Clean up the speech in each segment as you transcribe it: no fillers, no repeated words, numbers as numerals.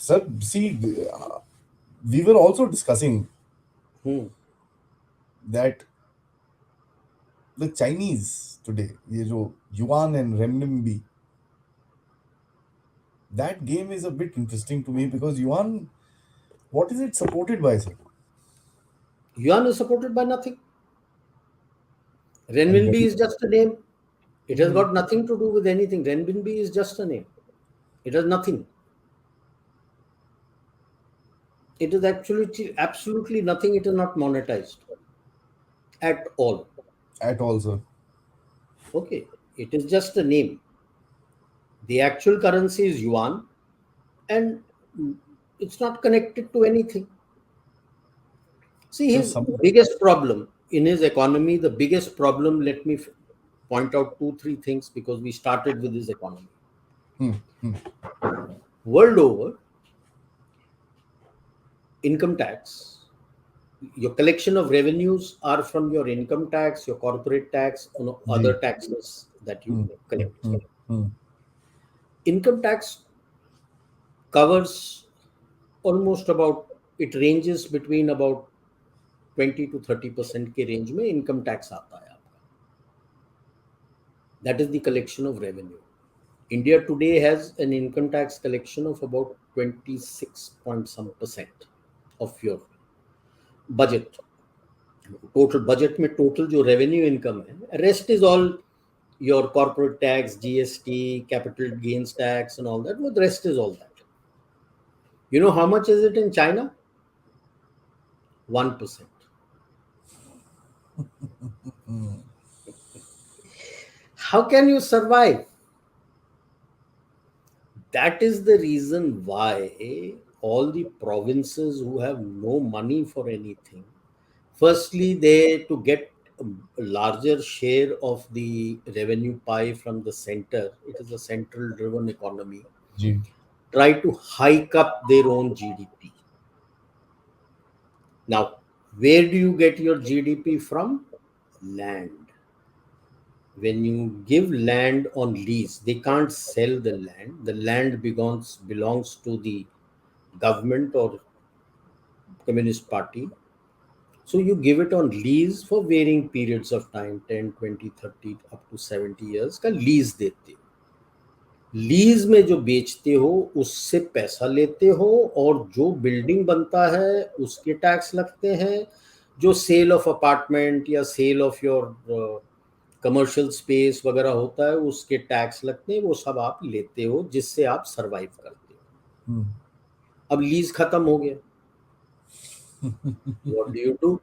Sir, see, we were also discussing that the Chinese today, ये जो yuan and renminbi, that game is a bit interesting to me because yuan, what is it supported by, sir? Yuan is supported by nothing. And Renminbi is just a name. It has got nothing to do with anything. Renminbi is just a name. It has nothing. It is actually absolutely nothing. It is not monetized at all. At all, sir. Okay. It is just a name. The actual currency is yuan, and it's not connected to anything. See, So his biggest problem in his economy, the biggest problem, let me point out 2-3 things because we started with his economy. World over, income tax, your collection of revenues are from your income tax, your corporate tax, other taxes that you collect. Income tax covers almost about, it ranges between about 20 to 30% के range में income tax आता है आपका. That is the collection of revenue. India today has an income tax collection of about 26 point some percent of your budget. Total budget में total जो revenue income है, rest is all your corporate tax, GST, capital gains tax and all that. But the rest is all that. You know how much is it in China? 1%. How can you survive? That is the reason why all the provinces who have no money for anything, firstly, they, to get a larger share of the revenue pie from the center, it is a central driven economy, try to hike up their own GDP. Now, where do you get your GDP from? Land. When you give land on lease, they can't sell the land. The land belongs to the government or Communist Party. So you give it on lease for varying periods of time, 10, 20, 30, up to 70 years का lease देते हो. Lease में जो बेचते हो उससे पैसा लेते हो और जो बिल्डिंग बनता है उसके टैक्स लगते हैं. जो सेल ऑफ अपार्टमेंट या sale of your commercial space वगैरह होता है उसके टैक्स लगते हैं. वो सब आप लेते हो जिससे आप सरवाइव करते हो. अब लीज खत्म हो गया. What do you do?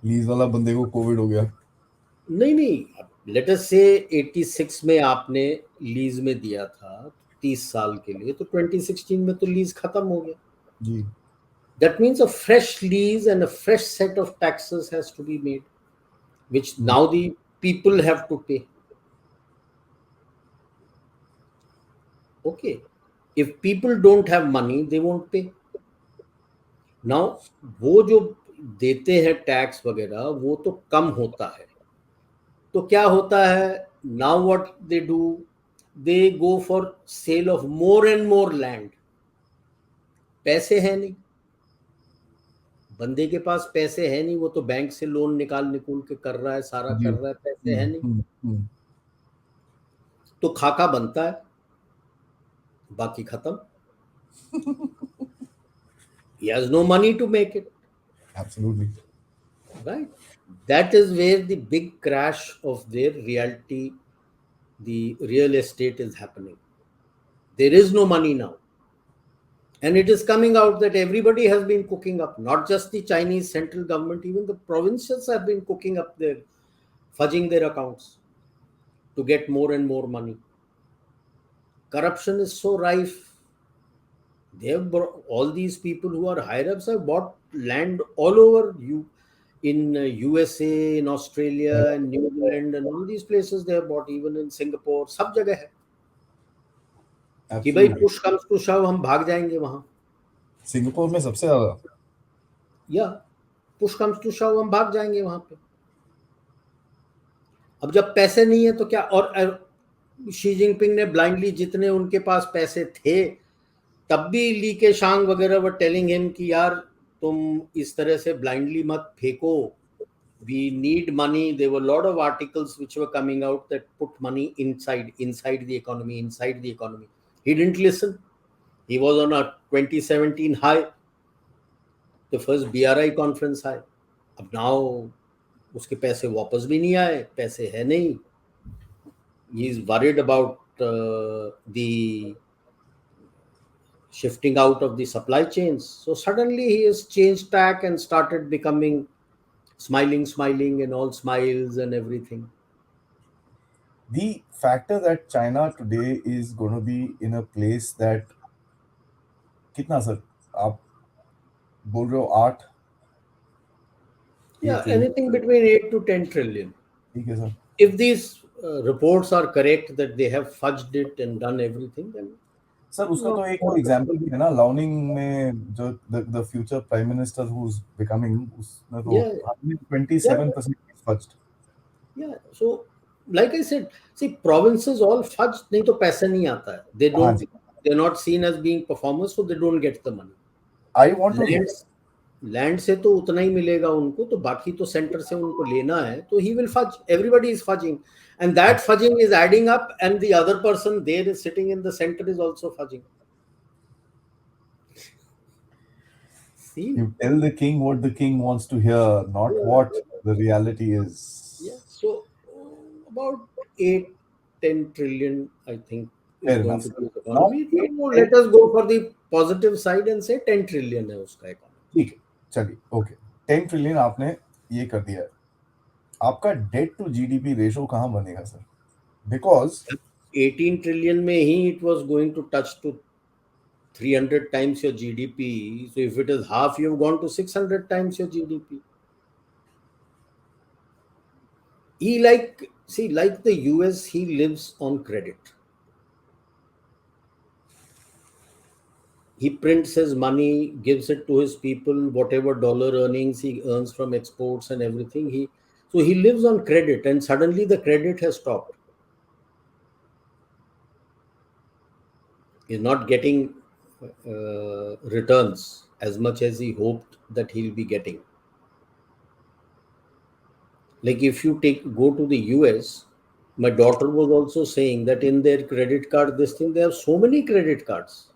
Lease वाला बंदे को कोविड हो गया. नहीं, लेट अस से 86 में आपने लीज में दिया था 30 साल के लिए, तो 2016 में तो लीज खत्म हो गया जी. That means a fresh lease and a fresh set of taxes has to be made, which now the people have to pay. Okay, if people don't have money, they won't pay. Now, वो जो देते हैं tax वगैरह वो तो कम होता है. तो क्या होता है? Now what they do, they go for sale of more and more land. पैसे हैं नहीं, बंदे के पास पैसे है नहीं, वो तो बैंक से लोन निकाल के कर रहा है, सारा कर रहा है, पैसे है नहीं. तो खाका बनता है, बाकी खत्म. He has no money to make it. Absolutely. Right? That is where the big crash of their reality, the real estate is happening. There is no money now. And it is coming out that everybody has been cooking up, not just the Chinese central government, even the provinces have been cooking up their, fudging their accounts to get more and more money. Corruption is so rife. They have all these people who are higher ups have bought land all over in USA, in Australia, and New Zealand, and all these places they have bought, even in Singapore. सब जगह है कि भाई push comes to shove हम भाग जाएंगे वहां. Singapore में सबसे ज्यादा. या push comes to shove हम भाग जाएंगे वहां पे. अब जब पैसे नहीं है तो क्या? और शी जिनपिंग ने ब्लाइंडली जितने उनके पास पैसे थे तब भी ली के शांग वगैरह वर टेलिंग हिम कि यार तुम इस तरह से ब्लाइंडली मत फेंको, we need money. There were a lot of articles which were coming out that put money inside the economy, inside the economy. He didn't listen. He was on a 2017 high, the first BRI conference high. अब now उसके पैसे वापस भी नहीं आए, पैसे है नहीं. He is worried about the shifting out of the supply chains. So suddenly he has changed tack and started becoming smiling, and all smiles and everything. The factor that China today is going to be in a place that कितना sir आप बोल रहे हो 8 Yeah, trillion anything between 8 to 10 trillion. ठीक है sir. If these reports are correct that they have fudged it and done everything, then sir उसका not तो एक more than. एग्जांपल भी है ना, लाउनिंग में जो the future prime minister who is becoming, उसने तो Yeah, yeah, 27% first. yeah. So, like I said, see, provinces all fudge, नहीं तो पैसा नहीं आता है. They हाँ don't, जी. they're not seen as being performers, so they don't get the money. I want to. Land land से तो उतना ही मिलेगा उनको, तो बाकी तो सेंटर से उनको लेना है, तो ही will fudge. Everybody is fudging, and that fudging is adding up, and the other person there is sitting in the centre is also fudging. See, You tell the king what the king wants to hear, not what the reality yeah. is. So about 8-10 trillion, I think, is Fair going enough, to sir. be the Now, economy. So let us go for the positive side and say 10 trillion है उसका economy. ठीक है, चलिए, okay. 10 trillion आपने ये कर दिया है. आपका डेट टू जीडीपी रेशो कहाँ बनेगा सर? बिकॉज 18 trillion में ही it was going to touch to 300 times your GDP. So if it is half, you've gone to 600 times your GDP. He like the US, he lives on credit. He prints his money, gives it to his people, whatever dollar earnings he earns from exports and everything. So he lives on credit, and suddenly the credit has stopped. He's not getting returns as much as he hoped that he'll be getting. Like if you go to the US, my daughter was also saying that in their credit card, this thing, they have so many credit cards,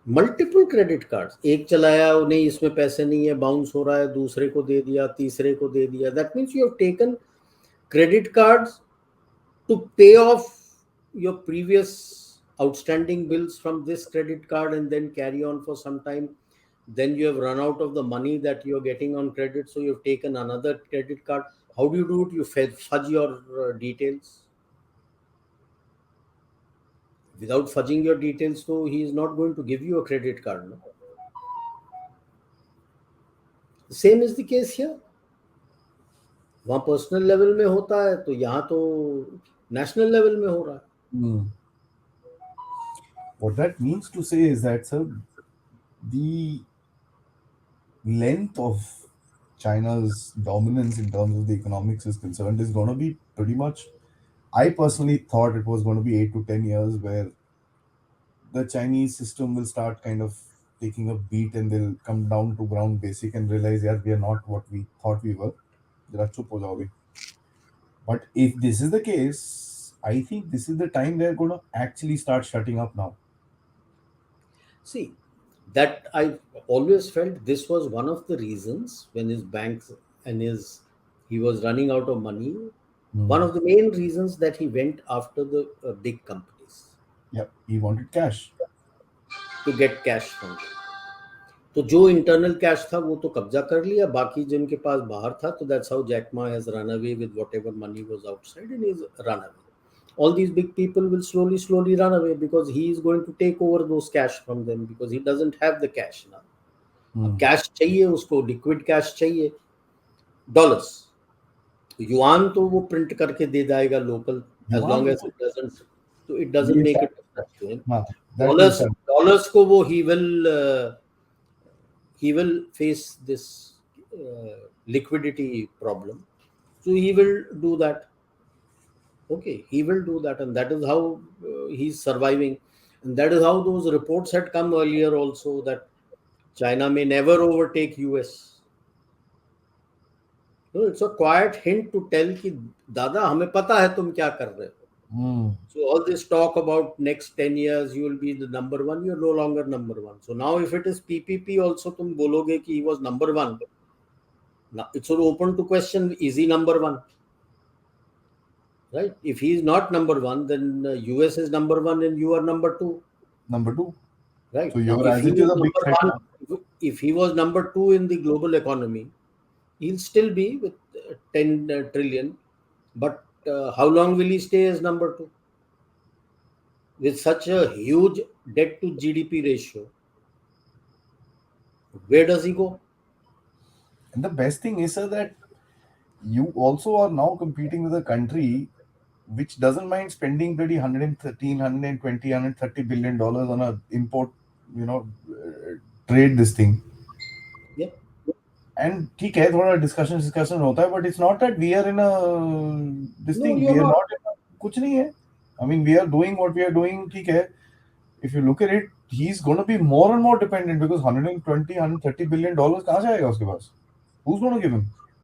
multiple credit cards. एक चलाया, नहीं इसमें पैसे नहीं है, bounce हो रहा है, दूसरे को दे दिया, तीसरे को दे दिया. That means you have taken credit cards to pay off your previous outstanding bills from this credit card and then carry on for some time. Then you have run out of the money that you're getting on credit, so you've taken another credit card. How do you do it? You fudge your details. Without fudging your details, so he is not going to give you a credit card. No? The same is the case here. वहाँ personal level में होता है, तो यहाँ तो national level में हो रहा है. What that means to say is that, sir, the length of China's dominance in terms of the economics is concerned is going to be pretty much. I personally thought it was going to be 8 to 10 years where the Chinese system will start kind of taking a beat and they'll come down to ground basic and realize, yeah, we are not what we thought we were. But if this is the case, I think this is the time they're going to actually start shutting up now. See, that I always felt this was one of the reasons when his banks and he was running out of money. One of the main reasons that he went after the big companies. Yep, he wanted cash. To get cash from them. तो जो internal cash था वो तो कब्जा कर लिया, बाकी जिनके पास बाहर था, तो that's how Jack Ma has run away with whatever money was outside and is run away. All these big people will slowly run away because he is going to take over those cash from them because he doesn't have the cash now. अब cash चाहिए उसको, liquid cash चाहिए, dollars. Yuan तो वो print करके दे जाएगा local, as long as it doesn't make a difference to him. Dollars को वो he will face this liquidity problem, so he will do that. Okay, he will do that, and that is how he's surviving. And that is how those reports had come earlier also, that China may never overtake US. No, it's a quiet hint to tell कि दादा हमें पता है तुम क्या कर रहे हो. Hmm. So all this talk about next 10 years you will be the number one, you're no longer number one. So now if it is PPP also तुम बोलोगे कि he was number one. Now it's open to question, is he number one? Right? If he is not number one, then US is number one and you are number two. Number two. Right? So Now your if he asset is is a big number threat one, now. if he was number two in the global economy, he'll still be with 10 trillion. But how long will he stay as number two? With such a huge debt to GDP ratio, where does he go? And the best thing is, sir, that you also are now competing with a country which doesn't mind spending bloody 113, 120, $130 billion on a import, trade this thing. Yeah. And ठीक है थोड़ा discussion होता है but it's not that we are in a this No, thing you're we are not. Not in कुछ नहीं है I mean we are doing what we are doing ठीक है if you look at it he is gonna be more and more dependent because 120 $130 billion कहाँ से आएगा उसके पास who is gonna give him